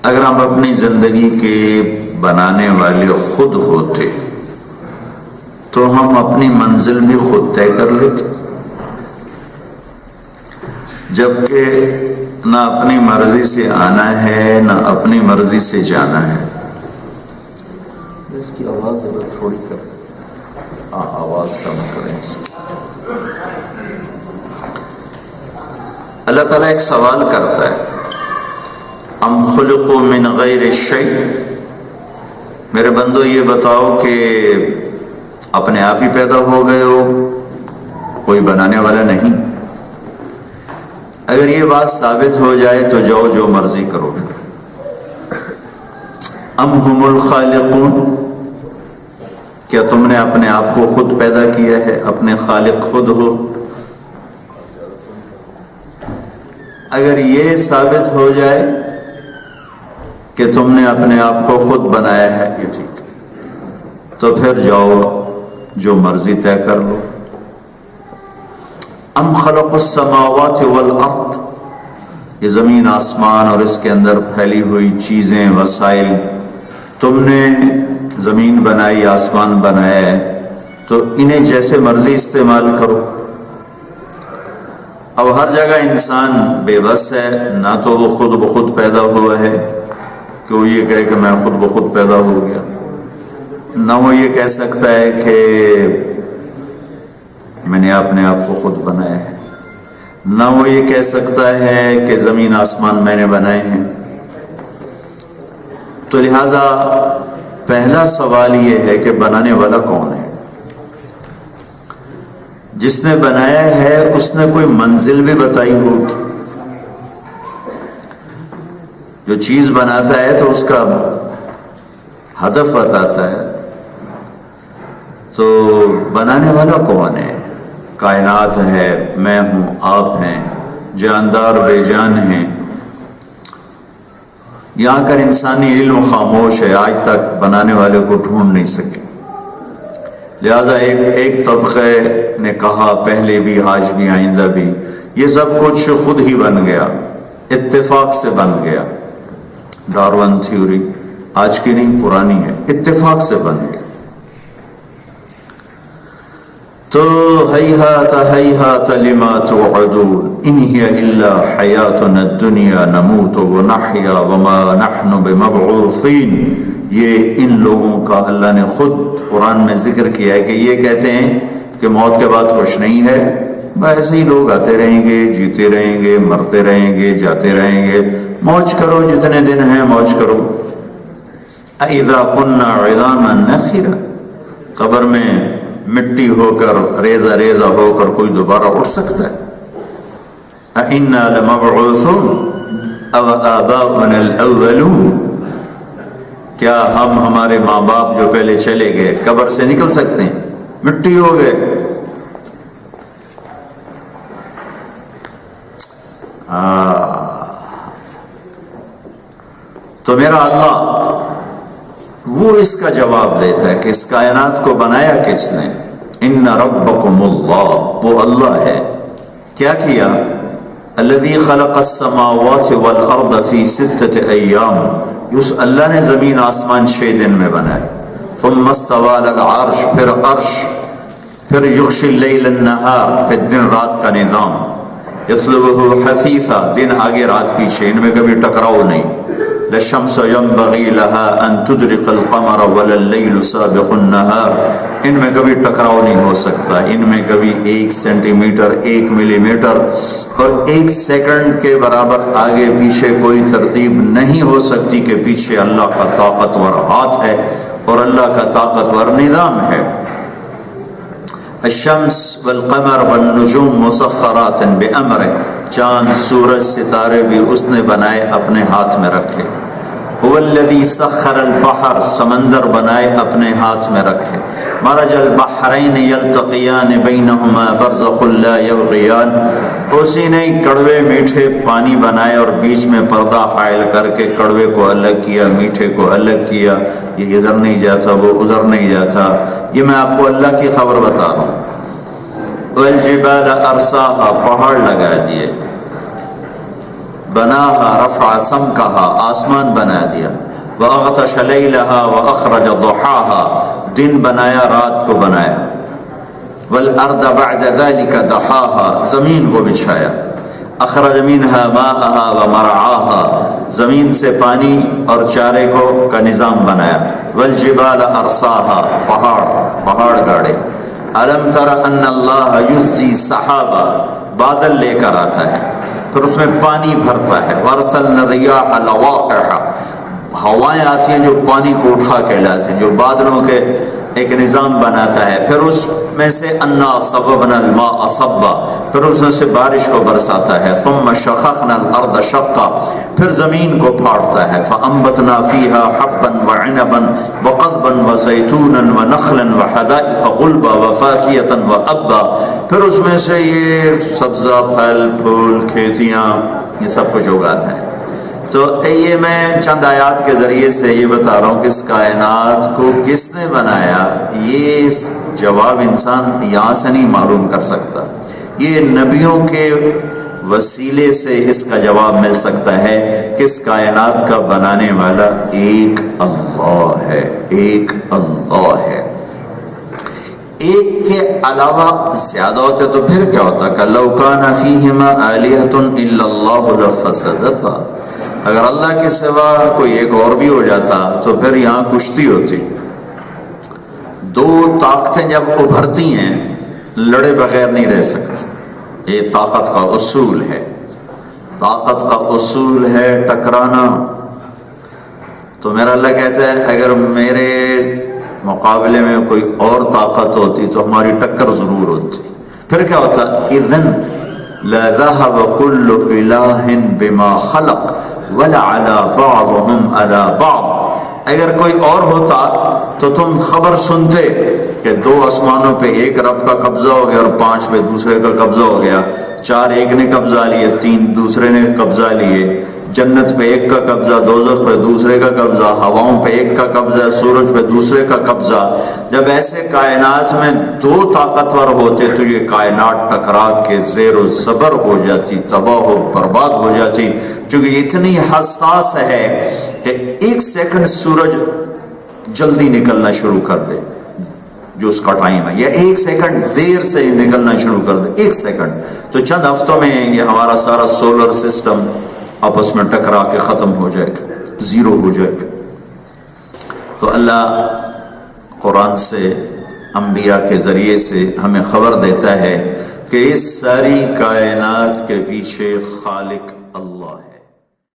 اگر ہم اپنی زندگی کے بنانے والے خود ہوتے تو ہم اپنی منزل بھی خود طے کر لیتے، جبکہ نہ اپنی مرضی سے آنا ہے نہ اپنی مرضی سے جانا ہے۔ اس کی آواز ذرا تھوڑی کر، آواز کم کریں اس کی۔ اللہ تعالیٰ ایک سوال کرتا ہے، ام خلقوا من غیر شیء، میرے بندو یہ بتاؤ کہ اپنے آپ ہی پیدا ہو گئے ہو، کوئی بنانے والا نہیں؟ اگر یہ بات ثابت ہو جائے تو جاؤ جو مرضی کرو۔ ام ہم الخالقون، کیا تم نے اپنے آپ کو خود پیدا کیا ہے، اپنے خالق خود ہو؟ اگر یہ ثابت ہو جائے کہ تم نے اپنے آپ کو خود بنایا ہے، یہ ٹھیک ہے، تو پھر جاؤ جو مرضی طے کر لو۔ ام خلق السماوات والارض، یہ زمین آسمان اور اس کے اندر پھیلی ہوئی چیزیں، وسائل، تم نے زمین بنائی، آسمان بنایا ہے، تو انہیں جیسے مرضی استعمال کرو۔ اب ہر جگہ انسان بے بس ہے، نہ تو وہ خود بخود پیدا ہوا ہے کہ وہ یہ کہے کہ میں خود بخود پیدا ہو گیا، نہ وہ یہ کہہ سکتا ہے کہ میں نے اپنے آپ کو خود بنایا ہے، نہ وہ یہ کہہ سکتا ہے کہ زمین آسمان میں نے بنائے ہیں۔ تو لہذا پہلا سوال یہ ہے کہ بنانے والا کون ہے؟ جس نے بنایا ہے اس نے کوئی منزل بھی بتائی ہوگی۔ جو چیز بناتا ہے تو اس کا ہدف بتاتا ہے، تو بنانے والا کون ہے؟ کائنات ہے، میں ہوں، آپ ہیں، جاندار بے جان ہیں۔ یہاں کر انسانی علم خاموش ہے، آج تک بنانے والے کو ڈھونڈ نہیں سکے۔ لہذا ایک طبقے نے کہا، پہلے بھی، آج بھی، آئندہ بھی، یہ سب کچھ خود ہی بن گیا، اتفاق سے بن گیا۔ ڈارون تھیوری آج کی نہیں، پرانی ہے، اتفاق سے بن گیا۔ تو ہیہات ہیہات لما توعدون ان ہی الا حیاتنا الدنیا نموت ونحیا وما نحن بمبعوثین۔ یہ ان لوگوں کا اللہ نے خود قرآن میں ذکر کیا ہے کہ یہ کہتے ہیں کہ موت کے بعد کچھ نہیں ہے، ایسے ہی لوگ آتے رہیں گے، جیتے رہیں گے، مرتے رہیں گے، جاتے رہیں گے، موج کرو، جتنے دن ہیں موج کرو۔ اذا كنا عظاما نخرا، قبر میں مٹی ہو کر، ریزہ ریزہ ہو کر کوئی دوبارہ اٹھ سکتا ہے؟ اِنَّا لَمَبْعُوثُونَ أَوْ آبَاؤُنَا الْأَوَّلُونَ، کیا ہم، ہمارے ماں باپ جو پہلے چلے گئے، قبر سے نکل سکتے ہیں؟ مٹی ہو گئے۔ تو میرا اللہ وہ اس کا جواب دیتا ہے کہ اس کائنات کو بنایا کس نے؟ ان ربکم اللہ، وہ اللہ ہے۔ کیا کیا؟ الذی خلق السماوات والارض فی 6 ایام، اس اللہ نے زمین آسمان 6 دن میں بنائے۔ ثم استوى علی العرش، پھر عرش، پھر یغشی اللیل النہار، پھر دن رات کا نظام، یطلبہ حثیثا، دن آگے رات پیچھے، ان میں کبھی ٹکراؤ نہیں۔ للشمس ينبغي لها ان تدرك القمر ولا الليل سابق النهار، ان میں کبھی ٹکراؤ نہیں ہو سکتا، ان میں کبھی 1 سینٹی میٹر، 1 ملی میٹر اور 1 سیکنڈ کے برابر آگے پیچھے کوئی ترتیب نہیں ہو سکتی کہ پیچھے اللہ کا طاقتور ہاتھ ہے اور اللہ کا طاقتور نظام ہے۔ الشمس والقمر والنجوم مسخرات بامرہ، چاند، سورج، ستارے بھی اس نے بنائے، اپنے ہاتھ میں رکھے۔ هو الذی سخر البحر، سمندر بنائے، اپنے ہاتھ میں رکھے۔ مرج البحرین یلتقیان بینہما برزخ لا یبغیان، اسی نے کڑوے میٹھے پانی بنائے اور بیچ میں پردہ حائل کر کے کڑوے کو الگ کیا، میٹھے کو الگ کیا، یہ ادھر نہیں جاتا، وہ ادھر نہیں جاتا۔ یہ میں آپ کو اللہ کی خبر بتا رہا ہوں۔ والجبال ارساها، پہاڑ لگا دیے۔ بناها رفع سمكها آسمان بنا دیا، وأغطش ليلها وأخرج ضحاها دن بنایا رات کو بنایا، والارض بعد ذلك دحاها زمین کو بچھایا، اخرج منها ماءها ومرعاها زمین سے پانی اور چارے کا نظام بنایا، والجبال ارساها پہاڑ گاڑے، الم تر ان اللہ یزجی سحابا بادل لے کر آتا ہے پھر اس میں پانی بھرتا ہے، وارسلنا الرياح لواقح ہوائیں آتی ہیں جو پانی کو اٹھا کے لاتے ہیں، جو بادلوں کے ایک نظام بناتا ہے، پھر اس میں سے انا صببنا الماء صبا پھر اس میں سے بارش کو برساتا ہے، ثم شققنا الارض شقا پھر زمین کو پھاڑتا ہے، فانبتنا فيها حبا وعنبا وقضبا وزيتونا ونخلا وحدائق غلبا وفاكهة وابا پھر اس میں سے یہ سبزہ پھل پھول کھیتیاں یہ سب کچھ اگاتا ہے۔ تو یہ میں چند آیات کے ذریعے سے یہ بتا رہا ہوں کہ اس کائنات کو کس نے بنایا، یہ جواب انسان یہاں سے نہیں معلوم کر سکتا، یہ نبیوں کے وسیلے سے اس کا جواب مل سکتا ہے کہ اس کائنات کا بنانے والا ایک اللہ ہے، ایک اللہ ہے۔ ایک کے علاوہ زیادہ ہوتے تو پھر کیا ہوتا کہ لو کان فیہما آلہۃ الا اللہ لفسدتا، اگر اللہ کے سوا کوئی ایک اور بھی ہو جاتا تو پھر یہاں کشتی ہوتی۔ دو طاقتیں جب ابھرتی ہیں لڑے بغیر نہیں رہ سکتی، یہ طاقت کا اصول ہے، طاقت کا اصول ہے ٹکرانا۔ تو میرا اللہ کہتا ہے اگر میرے مقابلے میں کوئی اور طاقت ہوتی تو ہماری ٹکر ضرور ہوتی، پھر کیا ہوتا اذن لذهب كل الہ بما خلق وَلَعَلَى بَعْضُهُمْ عَلَى بَعْضٍ اگر کوئی اور ہوتا تو تم خبر سنتے کہ دو آسمانوں پہ ایک رب کا قبضہ ہو گیا اور 5 پہ دوسرے کا قبضہ ہو گیا، 4 ایک نے قبضہ لیے، 3 دوسرے نے قبضہ لیے، جنت پہ ایک کا قبضہ، دوزخ پہ دوسرے کا قبضہ، ہواؤں پہ ایک کا قبضہ، سورج پہ دوسرے کا قبضہ۔ جب ایسے کائنات میں 2 طاقتور ہوتے تو یہ کائنات ٹکرا کے زیر و زبر ہو جاتی، تباہ و برباد ہو جاتی، چونکہ اتنی حساس ہے کہ 1 سیکنڈ سورج جلدی نکلنا شروع کر دے جو اس کا ٹائم ہے، یا 1 سیکنڈ دیر سے نکلنا شروع کر دے 1 سیکنڈ، تو چند ہفتوں میں یہ ہمارا سارا سولر سسٹم آپس میں ٹکرا کے ختم ہو جائے گا، زیرو ہو جائے گا۔ تو اللہ قرآن سے انبیاء کے ذریعے سے ہمیں خبر دیتا ہے کہ اس ساری کائنات کے پیچھے خالق اللہ ہے۔